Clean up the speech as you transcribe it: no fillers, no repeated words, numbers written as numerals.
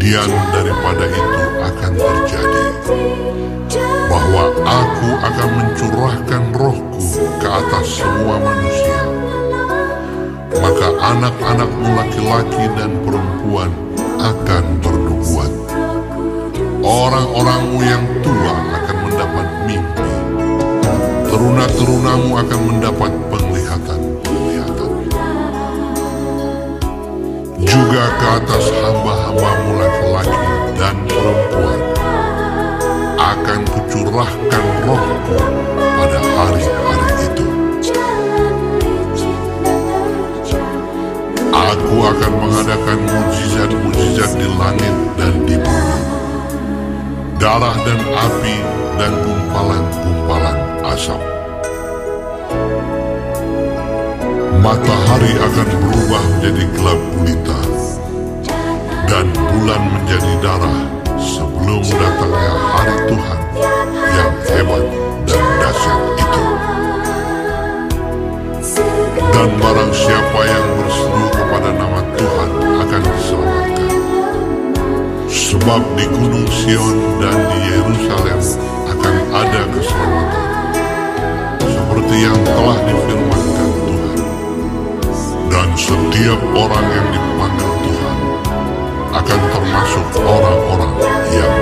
Kemudian daripada itu akan terjadi bahwa aku akan mencurahkan rohku ke atas semua manusia. Maka anak-anakmu laki-laki dan perempuan akan bernubuat. Orang-orangmu yang tua akan mendapat mimpi. Teruna-terunamu akan mendapat penglihatan-penglihatan. Juga ke atas hamba-hambamu laki-laki dan perempuan akan kucurahkan rohku pada hari-hari itu. Aku akan mengadakan mujizat-mujizat di langit dan di bumi, darah dan api dan gumpalan-gumpalan asap. Matahari akan berubah menjadi gelap gulita, dan bulan menjadi darah sebelum datangnya hari Tuhan yang hebat dan dahsyat itu. Dan barang siapa yang berseru kepada nama Tuhan akan diselamatkan. Sebab di Gunung Sion dan di Yerusalem akan ada keselamatan, seperti yang telah difirmankan Tuhan. Dan setiap orang yang dipanggil Tuhan akan termasuk orang-orang yang